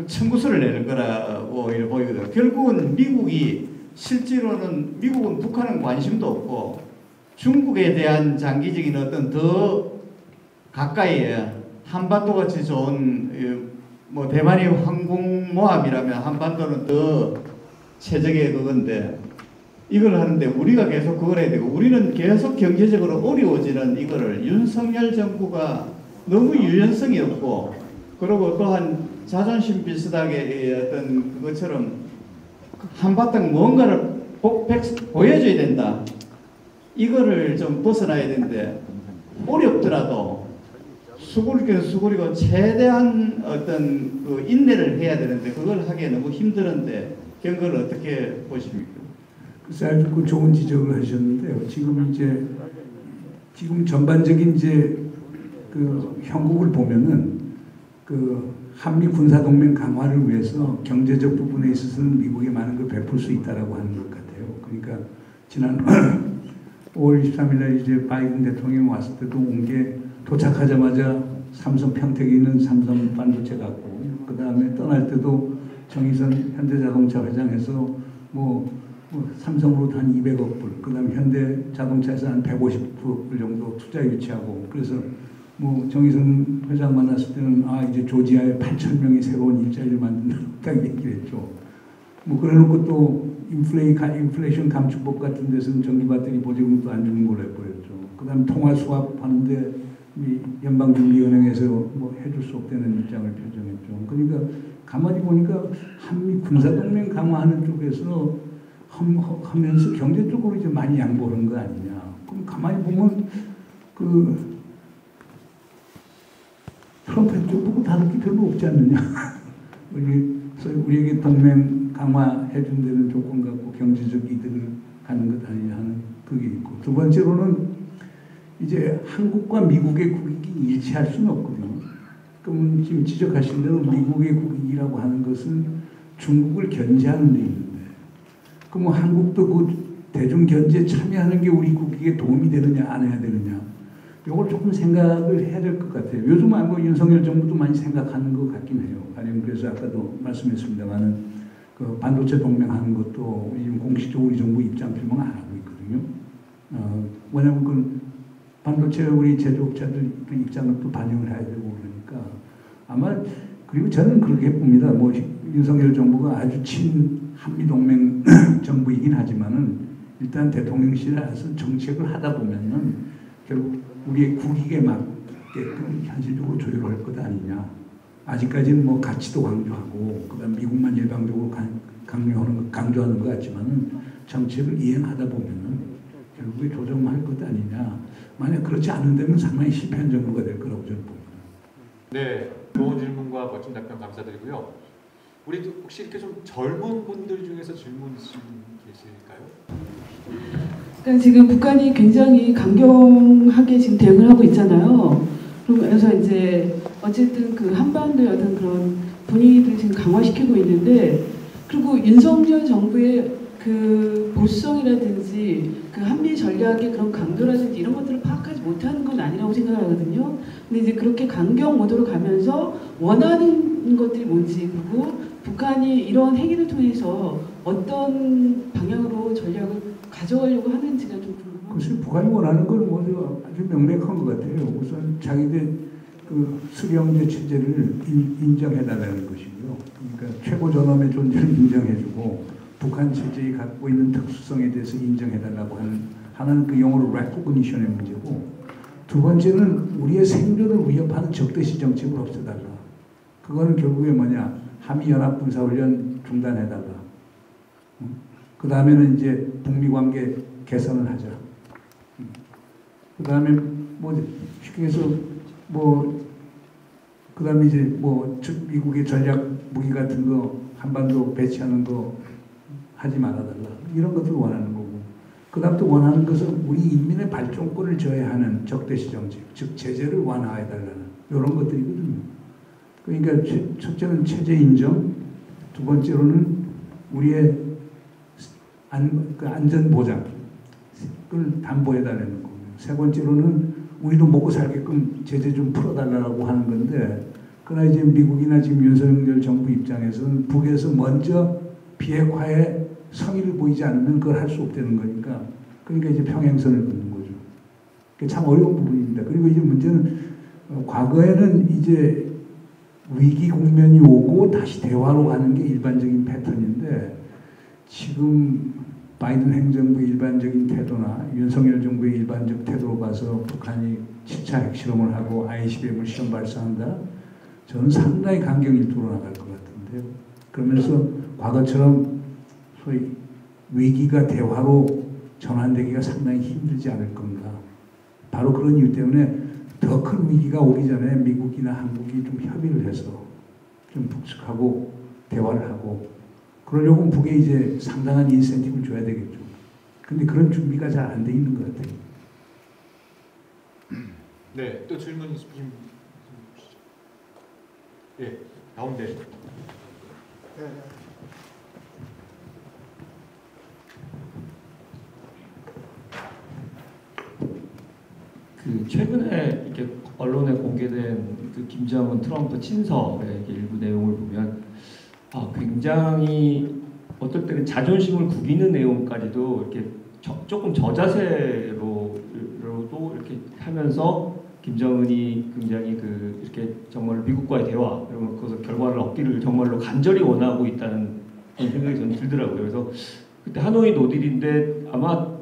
청구서를 내는 거라고 이렇게 보이거든요. 결국은 실제로는 미국은 북한은 관심도 없고 중국에 대한 장기적인 어떤 더 가까이에 한반도 같이 좋은 뭐 대만이 항공모함이라면 한반도는 더 최적의 그건데 이걸 하는데 우리가 계속 그걸 해야 되고 우리는 계속 경제적으로 어려워지는 이거를 윤석열 정부가 너무 유연성이 없고 그리고 또한 자존심 비슷하게 어떤 그것처럼 한바탕 뭔가를 보여줘야 된다. 이거를 좀 벗어나야 되는데 어렵더라도 수그리고 최대한 어떤 그 인내를 해야 되는데 그걸 하기에 너무 힘들었는데 그걸 어떻게 보십니까? 글쎄 아주 좋은 지적을 하셨는데요. 지금 전반적인 그 형국을 보면은 그 한미 군사 동맹 강화를 위해서 경제적 부분에 있어서는 미국에 많은 걸 베풀 수 있다라고 하는 것 같아요. 그러니까 지난 5월 23일 날 이제 바이든 대통령이 왔을 때도 온 게 도착하자마자 삼성 평택에 있는 삼성 반도체 갖고 그 다음에 떠날 때도 정의선 현대자동차 회장에서 삼성으로 한 200억 불, 그 다음에 현대자동차에서 한 150불 정도 투자 유치하고 그래서 정의선 회장 만났을 때는 이제 조지아에 8,000명이 새로운 일자리를 만든다고 딱 얘기를 했죠. 그래놓고 또 인플레이션 감축법 같은 데서는 전기 배터리 보조금도 안 주는 걸로 해버렸죠. 그 다음에 통화 수합 하는데 연방준비은행에서 해줄 수 없다는 입장을 표정했죠. 그러니까 가만히 보니까 한미 군사동맹 강화하는 쪽에서 하면서 경제적으로 이제 많이 양보하는 거 아니냐. 그럼 가만히 보면 트럼프 쪽보고 다를 게 별로 없지 않느냐. 우리에게 동맹 강화해준 데는 조건 갖고 경제적 이득을 갖는 것 아니냐 하는 그게 있고 두 번째로는 이제 한국과 미국의 국익이 일치할 수는 없거든요. 그럼 지금 지적하신 대로 미국의 국익이라고 하는 것은 중국을 견제하는 데 있는데 그럼 한국도 그 대중 견제에 참여하는 게 우리 국익에 도움이 되느냐 안 해야 되느냐 이걸 조금 생각을 해야 될 것 같아요. 요즘 윤석열 정부도 많이 생각하는 것 같긴 해요. 아니면 그래서 아까도 말씀했습니다만은 그 반도체 동맹하는 것도 지금 공식적으로 우리 정부 입장 표명 안 하고 있거든요. 왜냐하면 그 반도체 우리 제조업자들 입장을 또 반영을 해야 되고 그러니까 아마 그리고 저는 그렇게 봅니다. 윤석열 정부가 아주 한미동맹 정부이긴 하지만은 일단 대통령실에 와서 정책을 하다 보면은 결국 우리의 국익에 맞게끔 현실적으로 조율할 것 아니냐. 아직까지는 가치도 강조하고 그다음 미국만 일방적으로 강조하는 것 같지만은 정책을 이행하다 보면은 결국에 조정할 것 아니냐. 만약 그렇지 않은다면 상당히 실패한 정부가 될 거라고 저는 봅니다. 네, 좋은 질문과 멋진 답변 감사드리고요. 우리 혹시 이렇게 좀 젊은 분들 중에서 질문 있으신 분 계실까요? 그러니까 지금 북한이 굉장히 강경하게 지금 대응을 하고 있잖아요. 그래서 이제 어쨌든 그 한반도의 어떤 그런 분위기들을 지금 강화시키고 있는데 그리고 윤석열 정부의 그 보수성이라든지 그 한미 전략의 그런 강도라든지 이런 것들을 파악하지 못하는 건 아니라고 생각하거든요. 근데 이제 그렇게 강경 모드로 가면서 원하는 것들이 뭔지, 그리고 북한이 이런 행위를 통해서 어떤 방향으로 전략을 가져가려고 하는지가 좀 궁금합니다. 글쎄, 북한이 원하는 건 뭐 아주 명백한 것 같아요. 우선 자기들 그 수령제 체제를 인정해달라는 것이고요. 그러니까 최고 전엄의 존재를 인정해주고 북한 체제에 갖고 있는 특수성에 대해서 인정해달라고 하는 그 용어로 recognition의 문제고, 두 번째는 우리의 생존을 위협하는 적대시 정책을 없애달라. 그거는 결국에 뭐냐, 한미연합군사훈련 중단해달라. 그 다음에는 이제 북미 관계 개선을 하자. 그 다음에 뭐 쉽게 해서 그 다음에 이제 미국의 전략 무기 같은 거 한반도 배치하는 거 하지 말아달라. 이런 것들을 원하는 거고. 그 다음 또 원하는 것은 우리 인민의 발전권을 저해하는 적대시 정책, 즉 제재를 완화해달라는 이런 것들이거든요. 그러니까 첫째는 체제 인정, 두 번째로는 우리의 안전 보장을 담보해달라는 거고, 세 번째로는 우리도 먹고 살게끔 제재 좀 풀어달라고 하는 건데, 그러나 이제 미국이나 지금 윤석열 정부 입장에서는 북에서 먼저 비핵화에 성의를 보이지 않으면 그걸 할 수 없다는 거니까, 그러니까 이제 평행선을 긋는 거죠. 그게 참 어려운 부분입니다. 그리고 이제 문제는 과거에는 이제 위기 국면이 오고 다시 대화로 가는 게 일반적인 패턴인데, 지금 바이든 행정부의 일반적인 태도나 윤석열 정부의 일반적 태도로 봐서 북한이 7차 핵실험을 하고 ICBM을 시험 발사한다? 저는 상당히 강경일도로 나갈 것 같은데요. 그러면서 과거처럼 소위 위기가 대화로 전환되기가 상당히 힘들지 않을 건가. 바로 그런 이유 때문에 더 큰 위기가 오기 전에 미국이나 한국이 좀 협의를 해서 좀 북측하고 대화를 하고, 그러려고 북에 이제 상당한 인센티브를 줘야 되겠죠. 근데 그런 준비가 잘 안 돼 있는 것 같아요. 네, 또 질문 있으시면 주시죠. 예, 가운데. 그 최근에 이렇게 언론에 공개된 그 김정은 트럼프 친서의 일부 내용을 보면 굉장히 어떨 때는 자존심을 구기는 내용까지도 이렇게 조금 저자세로도 이렇게 하면서 김정은이 굉장히 이렇게 정말 미국과의 대화, 그러면 그것서 결과를 얻기를 정말로 간절히 원하고 있다는 생각이 저는 들더라고요. 그래서 그때 하노이 노딜인데 아마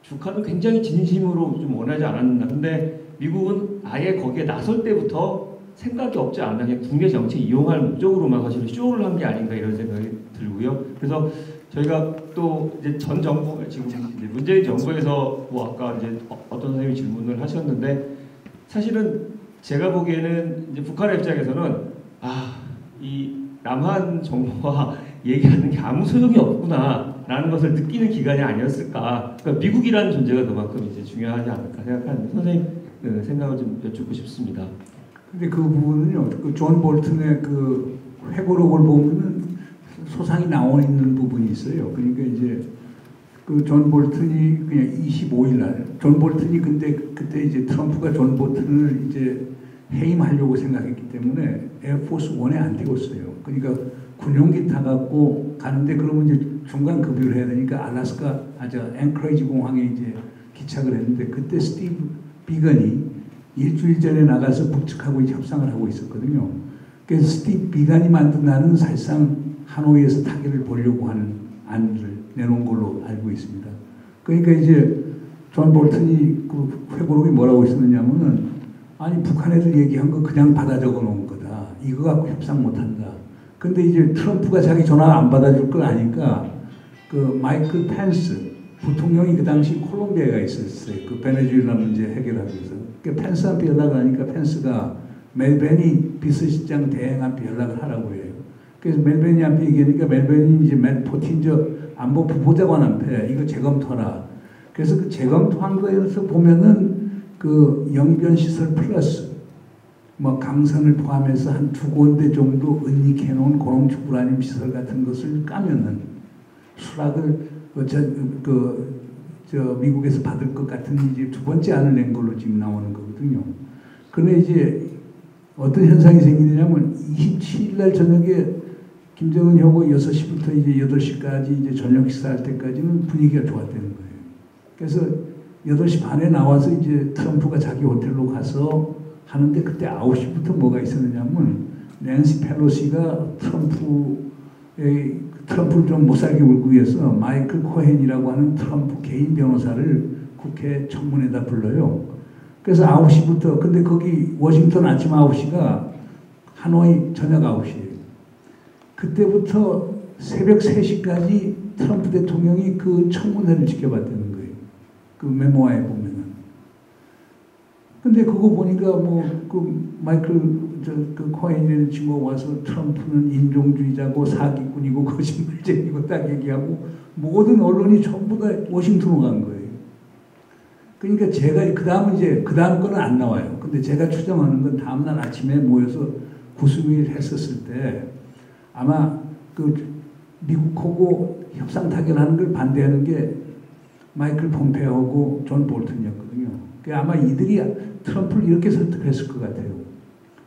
북한은 굉장히 진심으로 좀 원하지 않았나. 근데 미국은 아예 거기에 나설 때부터 생각이 없지 않나, 그냥 국내 정치 이용할 목적으로만 사실 쇼를 한 게 아닌가 이런 생각이 들고요. 그래서 저희가 또 이제 전 정부, 지금 이제 문재인 정부에서 아까 이제 어떤 선생님이 질문을 하셨는데, 사실은 제가 보기에는 이제 북한의 입장에서는 이 남한 정부와 얘기하는 게 아무 소용이 없구나라는 것을 느끼는 기간이 아니었을까. 그러니까 미국이라는 존재가 그만큼 이제 중요하지 않을까 생각하는데, 선생님 생각을 좀 여쭙고 싶습니다. 근데 그 부분은요, 그 존 볼튼의 그 회고록을 보면은 소상히 나와 있는 부분이 있어요. 그러니까 이제 그 존 볼튼이 그냥 25일 날, 존 볼튼이 근데 그때 이제 트럼프가 존 볼튼을 이제 해임하려고 생각했기 때문에 에어포스 1에 안 태웠어요. 그러니까 군용기 타갖고 가는데, 그러면 이제 중간 급유를 해야 되니까 알래스카 앵커리지 공항에 이제 기착을 했는데, 그때 스티브 비건이 일주일 전에 나가서 북측하고 협상을 하고 있었거든요. 그래서 스티브 비건이 만든 안은 사실상 하노이에서 타결을 보려고 하는 안을 내놓은 걸로 알고 있습니다. 그러니까 이제 존 볼튼이 그 회고록에 뭐라고 있었느냐면은, 아니 북한 애들 얘기한 거 그냥 받아 적어 놓은 거다. 이거 갖고 협상 못 한다. 근데 이제 트럼프가 자기 전화 안 받아줄 걸 아니까 그 마이클 펜스 부통령이 그 당시 콜롬비아에 있었어요. 그 베네수엘라 문제 해결하기 위해서. 그 펜스한테 연락을 하니까 펜스가 멜베니 비서실장 대행한테 연락을 하라고 해요. 그래서 멜베니한테 얘기하니까 멜베니 이제 맨 포틴저 안보 부보좌관한테 이거 재검토하라. 그래서 그 재검토한 거에서 보면은 그 영변 시설 플러스 뭐 강선을 포함해서 한 2군데 정도 은닉해 놓은 고농축 우라늄 시설 같은 것을 까면은 수락을 미국에서 받을 것 같은 이제 두 번째 안을 낸 걸로 지금 나오는 거거든요. 그런데 이제 어떤 현상이 생기냐면 27일 날 저녁에 김정은 혀고 6시부터 이제 8시까지 이제 저녁 식사할 때까지는 분위기가 좋았다는 거예요. 그래서 8시 반에 나와서 이제 트럼프가 자기 호텔로 가서 하는데 그때 9시부터 뭐가 있었느냐면 낸시 펠로시가 트럼프를 좀 못살게 울기 위해서 마이클 코헨이라고 하는 트럼프 개인 변호사를 국회 청문회에다 불러요. 그래서 9시부터 근데 거기 워싱턴 아침 9시가 하노이 저녁 9시예요. 그때부터 새벽 3시까지 트럼프 대통령이 그 청문회를 지켜봤다는 거예요. 그 메모아에 보면은. 근데 그거 보니까 마이클 코헨이라는 친구가 와서 트럼프는 인종주의자고 사기꾼이고 거짓말쟁이고 딱 얘기하고 모든 언론이 전부 다 워싱턴으로 간 거예요. 그러니까 제가 그 다음 거는 안 나와요. 근데 제가 추정하는 건 다음날 아침에 모여서 구수일 했었을 때 아마 그 미국하고 협상 타결하는 걸 반대하는 게 마이클 폼페오하고 존 볼튼이었거든요. 아마 이들이 트럼프를 이렇게 설득했을 것 같아요.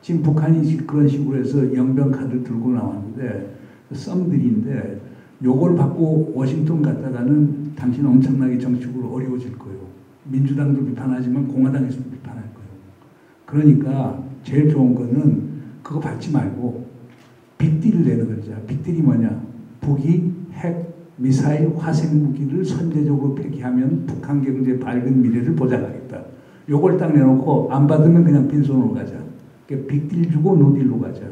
지금 북한이 그런 식으로 해서 영변 카드를 들고 나왔는데 썸들인데 요걸 받고 워싱턴 갔다가는 당신 엄청나게 정치적으로 어려워질 거예요. 민주당도 비판하지만 공화당에서도 비판할 거예요. 그러니까 제일 좋은 거는 그거 받지 말고 빅딜을 내는 거죠. 빅딜이 뭐냐? 북이 핵, 미사일, 화생 무기를 선제적으로 폐기하면 북한 경제 밝은 미래를 보장하겠다. 요걸 딱 내놓고 안 받으면 그냥 빈손으로 가자. 그러니까 빅딜 주고 노딜로 가자.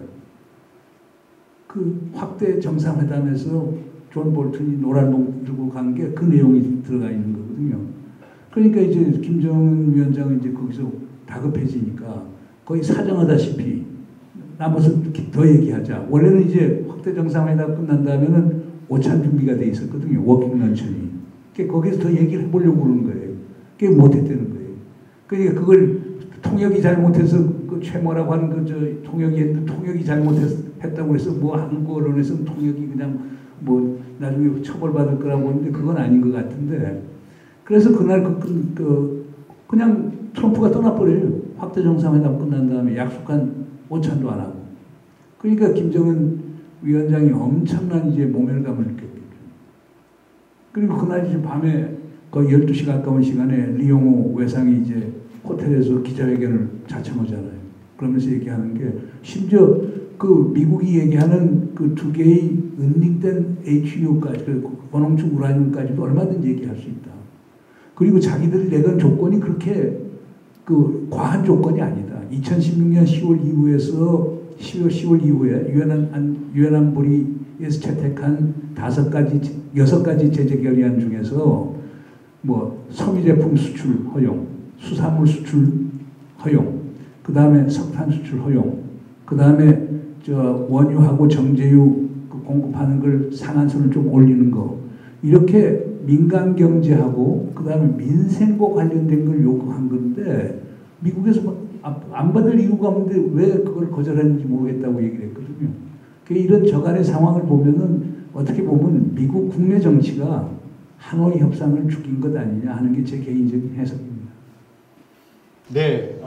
그 확대 정상회담에서 존 볼튼이 노란봉 들고 간 게 그 내용이 들어가 있는 거거든요. 그러니까 이제 김정은 위원장은 이제 거기서 다급해지니까 거의 사정하다시피 남아서 더 얘기하자. 원래는 이제 확대 정상회담 끝난 다음에는 오찬 준비가 돼 있었거든요. 워킹 런천이. 그러니까 거기서 더 얘기를 해보려고 그러는 거예요. 그게 못했다는 거예요. 그러니까 그걸 통역이 잘못해서 그 최모라고 하는 통역이 했는데 통역이 잘못했다고 해서 한국 언론에서는 통역이 그냥 나중에 처벌받을 거라고 하는데 그건 아닌 것 같은데 그래서 그날 그냥 트럼프가 떠나버려요. 확대 정상회담 끝난 다음에 약속한 오찬도 안 하고. 그러니까 김정은 위원장이 엄청난 이제 모멸감을 느꼈겠죠. 그리고 그날 이제 밤에 거의 12시 가까운 시간에 리용호 외상이 이제 호텔에서 기자회견을 자청하잖아요. 그러면서 얘기하는 게 심지어 그 미국이 얘기하는 그 두 개의 은닉된 HU까지 권홍축 우라늄까지도 얼마든지 얘기할 수 있다. 그리고 자기들이 내건 조건이 그렇게 과한 조건이 아니다. 2016년 10월 이후에서 10월 이후에 유엔 안보리에서 채택한 6가지 제재 결의안 중에서 섬유 제품 수출 허용, 수산물 수출 허용, 그 다음에 석탄 수출 허용, 그 다음에 원유하고 정제유 공급하는 걸 상한선을 좀 올리는 거 이렇게 민간 경제하고 그 다음에 민생과 관련된 걸 요구한 건데 미국에서 안 받을 이유가 없는데 왜 그걸 거절했는지 모르겠다고 얘기를 했거든요. 이런 저간의 상황을 보면은 어떻게 보면 미국 국내 정치가 하노이 협상을 죽인 것 아니냐 하는 게 제 개인적인 해석입니다. 네,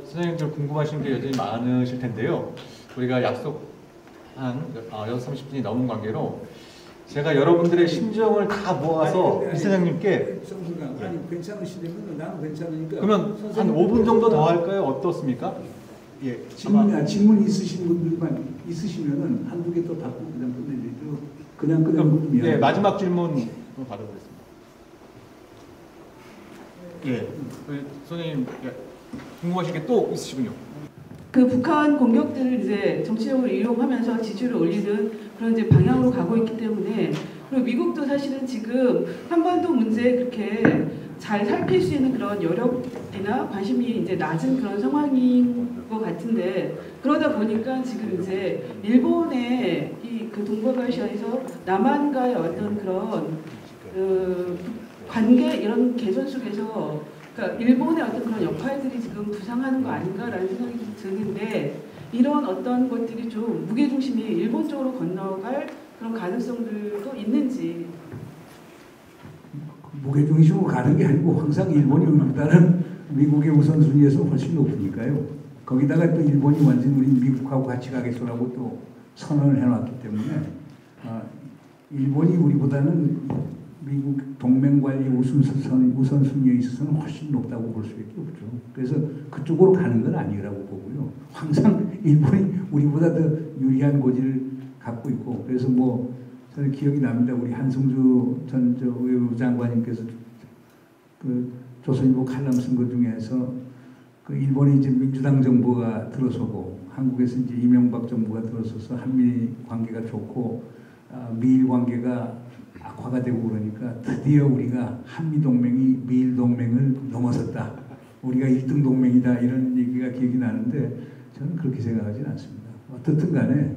선생님들 궁금하신 게 여전히 많으실 텐데요. 우리가 약속한 6:30분이 넘은 관계로 제가 여러분들의 심정을 다 모아서 이 선생님께 괜찮으시다면 나는 괜찮으니까 그러면 한 5분 정도 더 할까요? 어떻습니까? 예, 질문 있으신 분들만 있으시면은 한두 개 더 받고 그냥 끝내죠. 그냥 네, 마지막 질문 받아보겠습니다. 예, 선생님 궁금하신 게 또 있으시군요. 그 북한 공격들을 이제 정치적으로 이용하면서 지지율을 올리는 그런 이제 방향으로 가고 있기 때문에 그리고 미국도 사실은 지금 한반도 문제에 그렇게 잘 살필 수 있는 그런 여력이나 관심이 이제 낮은 그런 상황인 것 같은데 그러다 보니까 지금 이제 일본의 그 동북아시아에서 남한과의 어떤 그런 관계 이런 개선 속에서 그러니까 일본의 어떤 그런 역할들이 지금 부상하는 거 아닌가라는 생각이 좀 드는데 이런 어떤 것들이 좀 무게중심이 일본 쪽으로 건너갈 그런 가능성들도 있는지. 무게중심으로 가는 게 아니고 항상 일본이 우리보다는 미국의 우선순위에서 훨씬 높으니까요. 거기다가 또 일본이 완전 우리 미국하고 같이 가겠소라고 또 선언을 해놨기 때문에 일본이 우리보다는 미국 동맹 관리 우선순위에 있어서는 훨씬 높다고 볼 수밖에 없죠. 그래서 그쪽으로 가는 건 아니라고 보고요. 항상 일본이 우리보다 더 유리한 고지를 갖고 있고, 그래서 뭐 저는 기억이 납니다. 우리 한승주 전 외교부 장관님께서 그 조선일보 칼럼 쓴 것 중에서 그 일본이 이제 민주당 정부가 들어서고 한국에서 이제 이명박 정부가 들어서서 한미 관계가 좋고 미일 관계가 악화가 되고 그러니까 드디어 우리가 한미 동맹이 미일 동맹을 넘어섰다. 우리가 1등 동맹이다. 이런 얘기가 기억이 나는데 저는 그렇게 생각하지는 않습니다. 어떻든 간에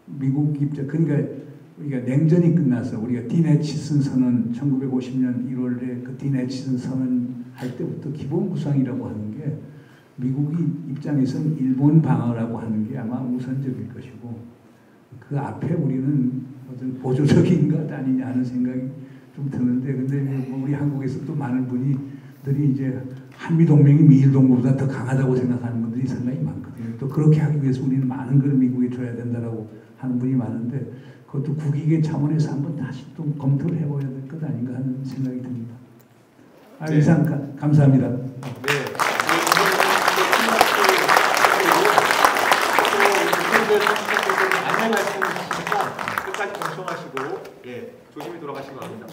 미국 입장, 그러니까 우리가 냉전이 끝나서 우리가 디네치슨 선언 1950년 1월에 그 디네치슨 선언 할 때부터 기본 구상이라고 하는 게 미국이 입장에서는 일본 방어라고 하는 게 아마 우선적일 것이고 그 앞에 우리는 어떤 보조적인 것 아니냐 하는 생각이 좀 드는데, 근데 뭐 우리 한국에서 또 많은 분들이 이제 한미 동맹이 미일 동맹보다 더 강하다고 생각하는 분들이 상당히 많거든요. 또 그렇게 하기 위해서 우리는 많은 걸 미국에 줘야 된다라고 하는 분이 많은데 그것도 국익의 차원에서 한번 다시 또 검토를 해봐야 될 것 아닌가 하는 생각이 듭니다. 네. 이상 감사합니다. 네. 안내 말씀이시니까 끝까지 경청하시고 조심히 돌아가시기 바랍니다.